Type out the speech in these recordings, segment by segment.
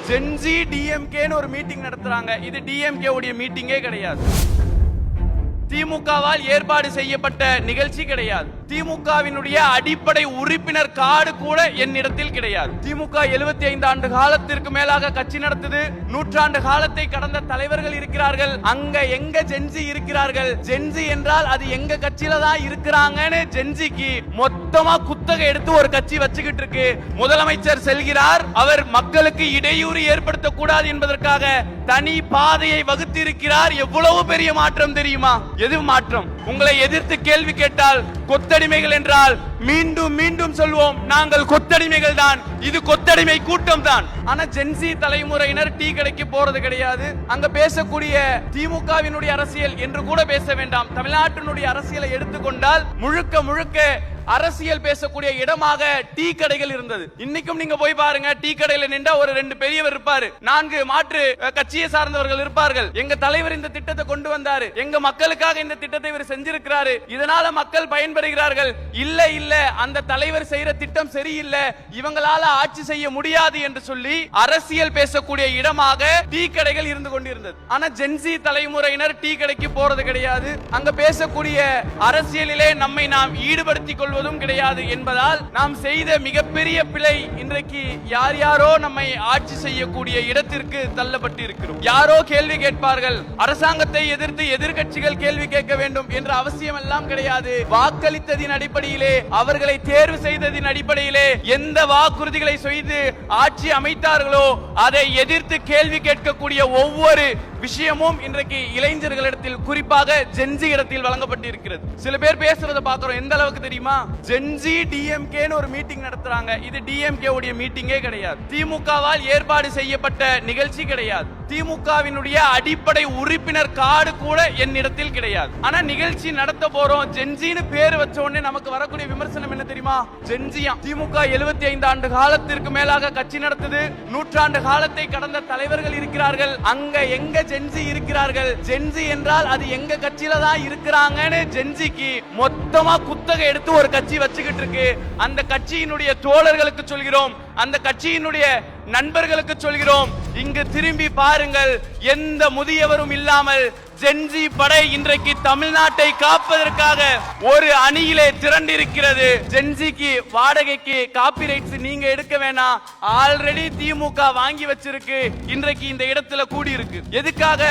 Gen Z டிஎம்கேன்னு ஒரு meeting நடத்துறாங்க. இது டிஎம்கே உடைய மீட்டிங்கே கிடையாது. திமுகவால் ஏற்பாடு செய்யப்பட்ட நிகழ்ச்சி கிடையாது. திமுகவினுடைய அடிப்படை உறுப்பினர் கார்டு கூட என்னிடத்தில் கிடையாது. திமுக 75 ஆண்டு காலத்திற்கு மேலாக கட்சி நடத்துது. 100 ஆண்டு காலத்தை கடந்த தலைவர்கள் இருக்கிறார்கள். அங்க எங்க ஜென்சி இருக்கிறார்கள்? ஜென்சி என்றால் அது எங்க கட்சியில தான் இருக்கிறாங்கன்னு ஜென்சிக்கு மொத்தமா குத்தகை எடுத்து ஒரு கட்சி வச்சுக்கிட்டு இருக்கு. முதலமைச்சர் செல்கிறார். அவர் மக்களுக்கு இடையூறு ஏற்படுத்த கூடாது என்பதற்காக தனி பாதையை வகுத்து இருக்கிறார். எவ்வளவு பெரிய மாற்றம் தெரியுமா? எது மாற்றம்? உங்களை எதிர்த்து கேள்வி கேட்டால் கொத்தடிமைகள் என்றால் மீண்டும் மீண்டும் சொல்வோம், நாங்கள் கொத்தடிமைகள் தான். இது கொத்தடிமை கூட்டம் தான். ஆனா ஜென்சி தலைமுறையினர் டீ கடைக்கு போறது கிடையாது. அங்க பேசக்கூடிய திமுகவினுடைய அரசியல் என்று கூட பேச வேண்டாம். தமிழ்நாட்டினுடைய அரசியலை எடுத்துக்கொண்டால் முழுக்க முழுக்க அரசியல் பேசக்கூடிய இடமாக டீ கடைகள் இருந்தது. இன்னைக்கும் நீங்க போய் பாருங்க, டீ கடையில நின்றா ஒரு 2 பெரியவர் இருப்பாரு, 4 மாற்று கட்சியை சார்ந்தவர்கள் இருப்பார்கள். எங்க தலைவர் இந்த திட்டத்தை கொண்டு வந்தாரு, எங்க மக்களுக்காக இந்த திட்டத்தை இவர் செஞ்சிருக்கிறாரு, இதனால மக்கள் பயன்பெறுகிறார்கள். இல்ல இல்ல, அந்த தலைவர் செய்யற திட்டம் சரியில்லை, இவங்களால ஆட்சி செய்ய முடியாது என்று சொல்லி அரசியல் பேசக்கூடிய இடமாக டீ கடைகள் இருந்து கொண்டிருந்தது. ஆனா ஜென்சி தலைமுறையினர் டீ கடைக்கு போறது கிடையாது. அங்க பேசக்கூடிய அரசியலிலே நம்மை நாம் ஈடுபடுத்திக் கொள்வதும் கிடையாது என்பதால் நாம் செய்த மிகப்பெரிய பிழை. இன்றைக்கு யார் யாரோ நம்மை ஆட்சி செய்யக்கூடிய இடத்திற்கு தள்ளப்பட்டு இருக்கிறோம். யாரோ கேள்வி கேட்பார்கள், அரசாங்கத்தை எதிர்த்து எதிர்க்கட்சிகள் கேள்வி கேட்க வேண்டும் என்ற அவசியம் எல்லாம் கிடையாது. வாக்களித்ததின் அடிப்படையிலே, அவர்களை தேர்வு செய்ததின் அடிப்படையிலே எந்த வாக்குறுதிகளை செய்து ஆட்சி அமைத்தார்களோ அதை எதிர்த்து கேள்வி கேட்கக்கூடிய ஒவ்வொரு விஷயமும் இன்றைக்கு இளைஞர்களிடத்தில், குறிப்பாக ஜென்சி இடத்தில் வழங்கப்பட்டு இருக்கிறது. சில பேர் பேசுறத பாக்குறோம், எந்த அளவுக்கு தெரியுமா? ஜென்சி டிஎம்கேன்னு ஒரு மீட்டிங் நடத்துறாங்க. இது டிஎம்கே உடைய மீட்டிங்கே கிடையாது. திமுகவால் ஏற்பாடு செய்யப்பட்ட நிகழ்ச்சி கிடையாது. திமுகவினுடைய அடிப்படை உறுப்பினர் கார்டு கூட என்னிடத்தில் கிடையாது. ஆனா நிகழ்ச்சி நடத்த போறோம், ஜென்சின்னு பேர் வச்ச உடனே நமக்கு வரக்கூடிய விமர்சனம் என்ன தெரியுமா? ஜென்சியா? திமுக 75 ஆண்டு காலத்திற்கு மேலாக கட்சி நடத்துது. 100 ஆண்டு காலத்தை கடந்த தலைவர்கள் இருக்கிறார்கள். அங்க எங்க ஜென்சி இருக்கிறார்கள்? ஜென்சி என்றால் அது எங்க கட்சியில தான் இருக்கிறாங்கன்னு ஜென்சிக்கு மொத்தமா குத்தகை எடுத்து ஒரு கட்சி வச்சுக்கிட்டு இருக்கு. அந்த கட்சியினுடைய தோழர்களுக்கு சொல்கிறோம், அந்த கட்சியினுடைய நண்பர்களுக்கு சொல்கிறோம், இங்கு திரும்பி பாருங்கள். எந்த முதியவரும் இல்லாமல் ஜென்சி படை இன்றைக்கு தமிழ்நாட்டை காப்பதற்காக ஒரு அணியிலே திரண்டிருக்கிறது. ஜென்சிக்கு வாடகைக்கு காப்பிரைட்ஸ் நீங்க எடுக்க வேணாம், ஆல்ரெடி திமுக வாங்கி வச்சிருக்கு. இன்றைக்கு இந்த இடத்துல கூடி இருக்கு. எதுக்காக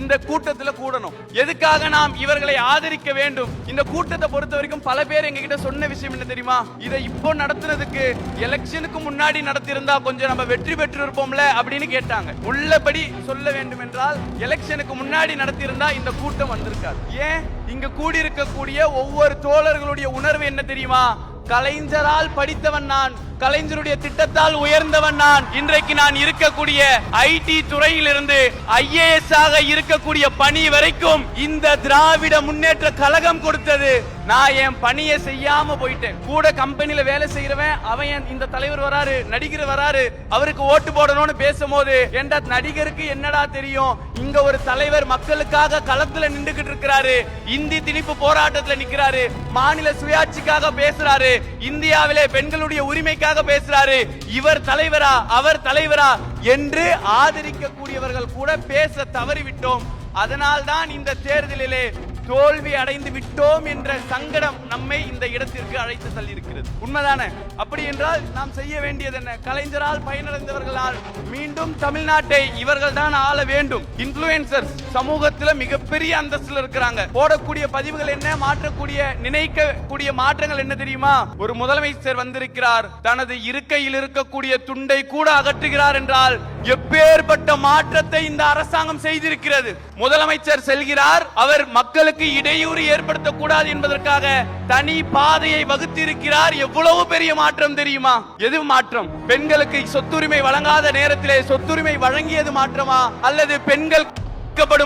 இந்த கூட்டத்தில் கூடணும்? எதுக்காக நாம் இவர்களை ஆதரிக்க வேண்டும்? இந்த கூட்டத்தை பொறுத்த வரைக்கும் பல பேர் எங்க கிட்ட சொன்ன விஷயம் என்ன தெரியுமா? இதை இப்போ நடத்துறதுக்கு எலெக்ஷனுக்கு முன்னாடி நடத்திருந்தா கொஞ்சம் நம்ம வெற்றி பெற்று இருப்போம்ல அப்படின்னு கேட்டாங்க. உள்ளபடி சொல்ல வேண்டும் என்றால் எலெக்ஷனுக்கு முன்னாடி நடத்தியிருந்தா இந்த கூட்டம் வந்திருக்காது. ஏன்? இங்க கூடி இருக்கக்கூடிய ஒவ்வொரு தோழர்களுடைய உணர்வு என்ன தெரியுமா? கலைஞரால் படித்தவன் நான், கலைஞருடைய திட்டத்தால் உயர்ந்தவன் நான். இன்றைக்கு நான் இருக்கக்கூடிய ஐடி துறையில் இருந்து ஐஏஎஸ் ஆக இருக்கக்கூடிய பணி வரைக்கும் இந்த திராவிட முன்னேற்ற கழகம் கொடுத்தது. நான் என் பணியை செய்யாம போயிட்டேன். கூட கம்பெனில வேலை செய்யறவன் அவன் இந்த தலைவர் வராரு, நடிகர் வராரு, அவருக்கு ஓட்டு போடணும்னு பேசும்போது என்ற நடிகருக்கு என்னடா தெரியும்? இங்க ஒரு தலைவர் மக்களுக்காக களத்துல நின்றுகிட்டு இருக்கிறாரு, இந்தி திணிப்பு போராட்டத்துல நிக்கிறாரு, மாநில சுயாட்சிக்காக பேசுறாரு, இந்தியாவிலே பெண்களுடைய உரிமைக்காக பேசுறாரு. இவர் தலைவரா, அவர் தலைவரா என்று ஆதரிக்கக்கூடியவர்கள் கூட பேச தவறிவிட்டோம். அதனால்தான் இந்த தேர்தலிலே தோல்வி அடைந்து விட்டோம் என்ற சங்கடம் நம்மை இந்த இடத்திற்கு அழைத்து தள்ளியிருக்கிறது. உண்மைதானே? அப்படி என்றால் நாம் செய்ய வேண்டியது என்ன? கலைஞரால் பயனடைந்தவர்களால் மீண்டும் தமிழ்நாட்டை இவர்கள் தான் ஆள வேண்டும். இன்ஃப்ளூயன்சர்ஸ் சமூகத்தில் மிகப்பெரிய அந்தஸ்துல இருக்கிறாங்க. போடக்கூடிய பதிவுகள் என்ன, மாற்றக்கூடிய நினைக்கக்கூடிய மாற்றங்கள் என்ன தெரியுமா? ஒரு முதலமைச்சர் வந்திருக்கிறார், தனது இருக்கையில் இருக்கக்கூடிய துண்டை கூட அகற்றுகிறார் என்றால் எப்பேற்பட்ட மாற்றத்தை இந்த அரசாங்கம் செய்திருக்கிறது. முதலமைச்சர் செல்கிறார், அவர் மக்களுக்கு இடையூறு ஏற்படுத்தக்கூடாது என்பதற்காக தனி பாதையை வகுத்திருக்கிறார். எவ்வளவு பெரிய மாற்றம் தெரியுமா? எது மாற்றம்? பெண்களுக்கு சொத்துரிமை வழங்காத நேரத்திலே சொத்துரிமை வழங்கியது மாற்றமா? அல்லது பெண்கள்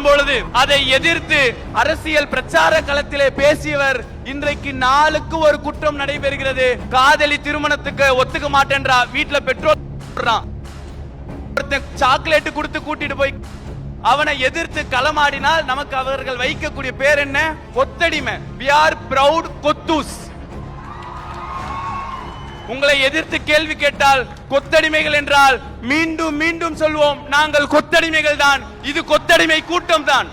பொழுது அதை எதிர்த்து அரசியல் பிரச்சார களத்திலே பேசியவர் இன்றைக்கு நாளுக்கு ஒரு குற்றம் நடைபெறுகிறது. காதலி திருமணத்துக்கு ஒத்துக்க மாட்டேன்றா, வீட்டுல பெட்ரோல் சாக்லேட் கொடுத்து கூட்டிட்டு போய் அவனை எதிர்த்து களமாடினால் நமக்கு அவர்கள் வைக்கக்கூடிய பேர் என்ன? கொத்தடிமை. We are proud கொத்தூஸ். உங்களை எதிர்த்து கேள்வி கேட்டால் கொத்தடிமைகள் என்றால் மீண்டும் மீண்டும் சொல்வோம், நாங்கள் கொத்தடிமைகள் தான். இது கொத்தடிமை கூட்டம் தான்.